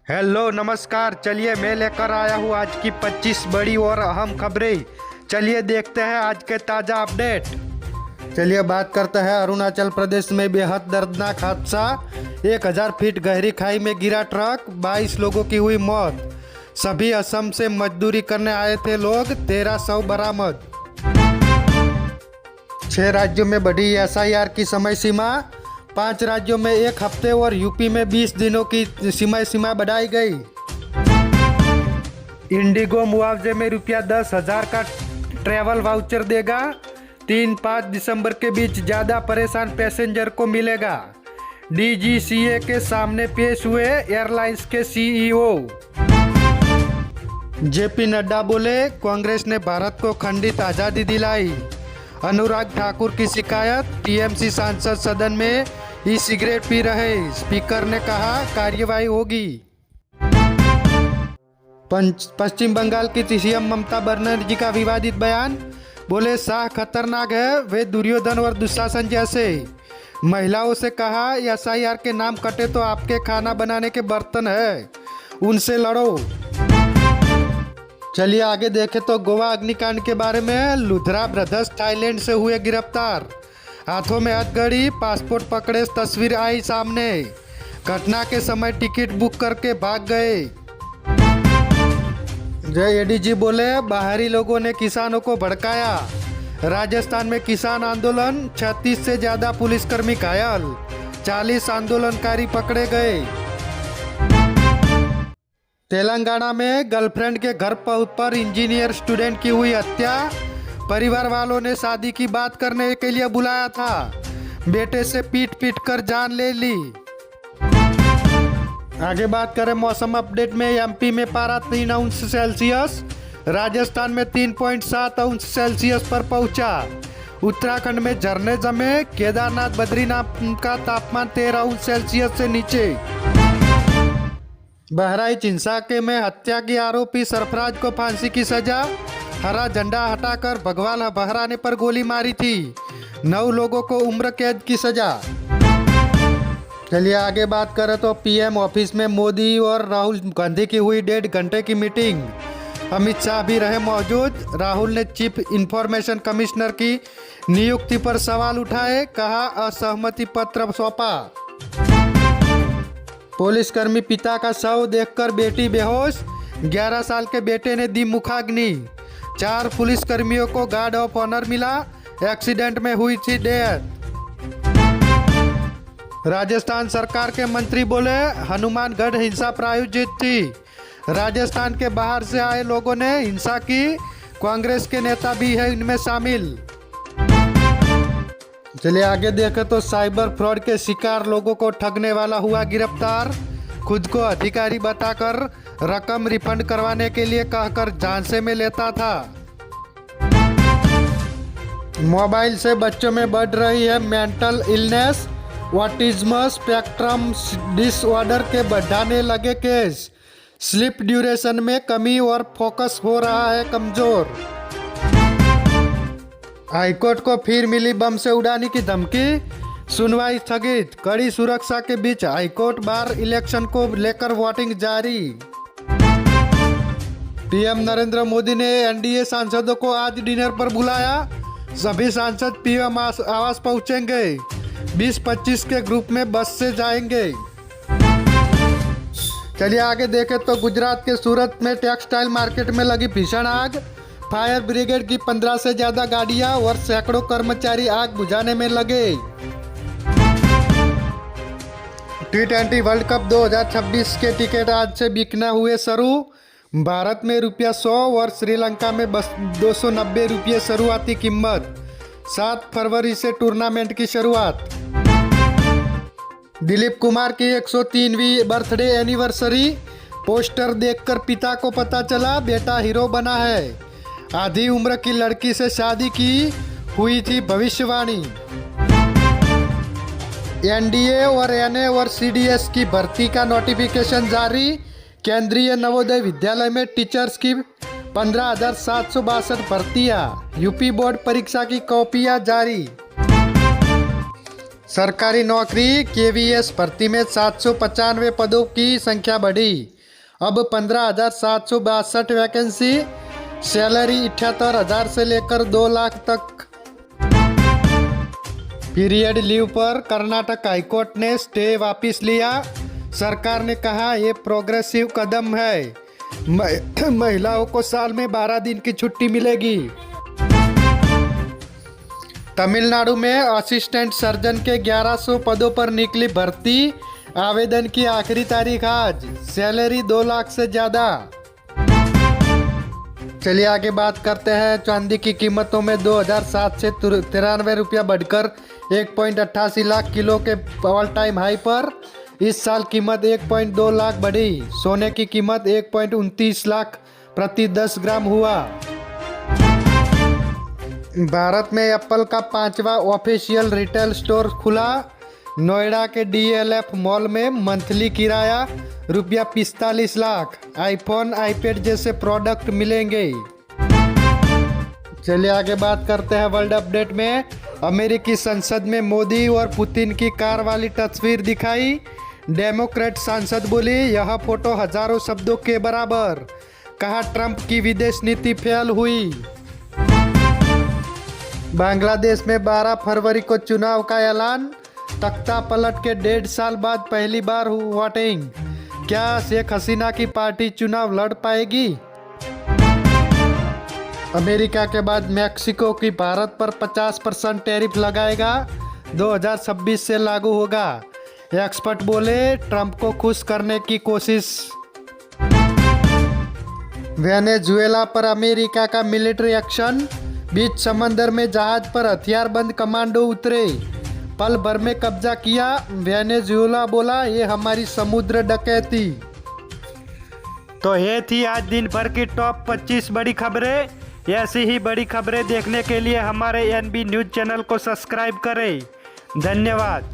Hello नमस्कार। चलिए मैं लेकर आया हूँ आज की 25 बड़ी और अहम खबरें। चलिए देखते हैं आज के ताज़ा अपडेट। चलिए बात करते हैं अरुणाचल प्रदेश में बेहद दर्दनाक हादसा। 1000 फीट गहरी खाई में गिरा ट्रक, 22 लोगों की हुई मौत। सभी असम से मजदूरी करने आए थे लोग, 13 शव बरामद। 6 राज्यों में बढ़ी एसआईआर की समय सीमा, 5 राज्यों में 1 हफ्ते और यूपी में 20 दिनों की समय सीमा बढ़ाई गई। इंडिगो मुआवजे में ₹10,000 का ट्रैवल वाउचर देगा। 3-5 दिसंबर के बीच ज़्यादा परेशान पैसेंजर को मिलेगा। डीजीसीए के सामने पेश हुए एयरलाइंस के सीईओ। जेपी नड्डा बोले, कांग्रेस ने भारत को खंडित आज़ादी दिलाई। अनुराग ठाकुर की शिकायत, टीएमसी सांसद सदन में ई सिगरेट पी रहे, स्पीकर ने कहा कार्यवाही होगी। पश्चिम बंगाल की सीएम ममता बनर्जी का विवादित बयान, बोले शाह खतरनाक है, वे दुर्योधन और दुशासन जैसे। महिलाओं से कहा एसआईआर के नाम कटे तो आपके खाना बनाने के बर्तन है, उनसे लड़ो। चलिए आगे देखें तो गोवा अग्निकांड के बारे में। लुथरा ब्रदर्स थाईलैंड से हुए गिरफ्तार, हाथों में हथकड़ी, पासपोर्ट पकड़े तस्वीर आई सामने। घटना के समय टिकट बुक करके भाग गए। जय एडीजी बोले, बाहरी लोगों ने किसानों को भड़काया। राजस्थान में किसान आंदोलन, 36 से ज़्यादा पुलिसकर्मी घायल, 40 आंदोलनकारी पकड़े गए। तेलंगाना में गर्लफ्रेंड के घर पर इंजीनियर स्टूडेंट की हुई हत्या। परिवार वालों ने शादी की बात करने के लिए बुलाया था, बेटे से पीट कर जान ले ली। आगे बात करें मौसम अपडेट में। एमपी में पारा 3 अंश सेल्सियस, राजस्थान में 3.7 अंश सेल्सियस पर पहुंचा। उत्तराखंड में झरने जमे, केदारनाथ बद्रीनाथ का तापमान 13 अंश सेल्सियस से नीचे। बहराइच हिंसा के में हत्या के आरोपी सरफराज को फांसी की सजा। हरा झंडा हटाकर भगवान बहराने पर गोली मारी थी, 9 लोगों को उम्र कैद की सजा। चलिए आगे बात करें तो पीएम ऑफिस में मोदी और राहुल गांधी की हुई 1.5 घंटे की मीटिंग। अमित शाह भी रहे मौजूद। राहुल ने चीफ इंफॉर्मेशन कमिश्नर की नियुक्ति पर सवाल उठाए, कहा असहमति पत्र सौंपा। पुलिसकर्मी पिता का शव देखकर बेटी बेहोश, 11 साल के बेटे ने दी मुखाग्नि। 4 पुलिसकर्मियों को गार्ड ऑफ ऑनर मिला, एक्सीडेंट में हुई थी डेथ। राजस्थान सरकार के मंत्री बोले, हनुमानगढ़ हिंसा प्रायोजित थी, राजस्थान के बाहर से आए लोगों ने हिंसा की, कांग्रेस के नेता भी है इनमें शामिल। चलिए आगे देखें तो साइबर फ्रॉड के शिकार लोगों को ठगने वाला हुआ गिरफ्तार। खुद को अधिकारी बताकर रकम रिफंड करवाने के लिए कहकर झांसे में लेता था। मोबाइल से बच्चों में बढ़ रही है mental illness, autism spectrum disorder के बढ़ाने लगे केस। स्लीप ड्यूरेशन में कमी और फोकस हो रहा है कमजोर। हाईकोर्ट को फिर मिली बम से उड़ाने की धमकी, सुनवाई स्थगित। कड़ी सुरक्षा के बीच हाईकोर्ट बार इलेक्शन को लेकर वोटिंग जारी। पीएम नरेंद्र मोदी ने एनडीए सांसदों को आज डिनर पर बुलाया, सभी सांसद पीएम आवास पहुंचेंगे, 20-25 के ग्रुप में बस से जाएंगे। चलिए आगे देखें तो गुजरात के सूरत में टेक्सटाइल मार्केट में लगी भीषण आग। फायर ब्रिगेड की 15 से ज्यादा गाड़ियां और सैकड़ों कर्मचारी आग बुझाने में लगे। T20 वर्ल्ड कप 2026 के टिकट आज से बिकना हुए शुरू। भारत में ₹100 और श्रीलंका में बस ₹290 शुरुआती कीमत। 7 फरवरी से टूर्नामेंट की शुरुआत। दिलीप कुमार की 103वीं बर्थडे एनिवर्सरी। पोस्टर देखकर पिता को पता चला बेटा हीरो बना है। आधी उम्र की लड़की से शादी की हुई थी भविष्यवाणी। एनडीए और एनए और सीडीएस की भर्ती का नोटिफिकेशन जारी। केंद्रीय नवोदय विद्यालय में टीचर्स की 15,762 भर्तियां। यूपी बोर्ड परीक्षा की कॉपियां जारी। सरकारी नौकरी केवीएस भर्ती में 795 पदों की संख्या बढ़ी। अब 15,762 वैकेंसी, सैलरी 78,000 से लेकर 2 लाख तक। पीरियड लीव पर कर्नाटक हाईकोर्ट ने स्टे वापस लिया। सरकार ने कहा ये प्रोग्रेसिव कदम है, महिलाओं को साल में 12 दिन की छुट्टी मिलेगी। तमिलनाडु में असिस्टेंट सर्जन के 1100 पदों पर निकली भर्ती, आवेदन की आखिरी तारीख आज, सैलरी 2 लाख से ज़्यादा। चलिए आगे बात करते हैं। चांदी की कीमतों में 2007 से 93 रुपया बढ़कर 1.88 लाख किलो के ऑल टाइम हाई पर। इस साल कीमत 1.2 लाख बढ़ी। सोने की कीमत 1.29 लाख प्रति 10 ग्राम हुआ। भारत में एप्पल का 5वां ऑफिशियल रिटेल स्टोर खुला। नोएडा के DLF मॉल में मंथली किराया रुपया 45 लाख, आईफोन आईपैड जैसे प्रोडक्ट मिलेंगे। चलिए आगे बात करते हैं वर्ल्ड अपडेट में। अमेरिकी संसद में मोदी और पुतिन की कार वाली तस्वीर दिखाई। डेमोक्रेट सांसद बोली यह फोटो हजारों शब्दों के बराबर। कहा ट्रंप की विदेश नीति फेल हुई। बांग्लादेश में 12 फरवरी को चुनाव का ऐलान। तख्ता पलट के 1.5 साल बाद पहली बार हुई वोटिंग। क्या शेख हसीना की पार्टी चुनाव लड़ पाएगी? अमेरिका के बाद मैक्सिको की भारत पर 50% टैरिफ लगाएगा, 2026 से लागू होगा। एक्सपर्ट बोले ट्रंप को खुश करने की कोशिश। वेनेजुएला पर अमेरिका का मिलिट्री एक्शन। बीच समंदर में जहाज पर हथियारबंद कमांडो उतरे, पल भर में कब्जा किया। वेनेजुएला बोला ये हमारी समुद्र डकैती। तो ये थी आज दिन भर की टॉप 25 बड़ी खबरें। ऐसी ही बड़ी खबरें देखने के लिए हमारे NB न्यूज़ चैनल को सब्सक्राइब करें। धन्यवाद।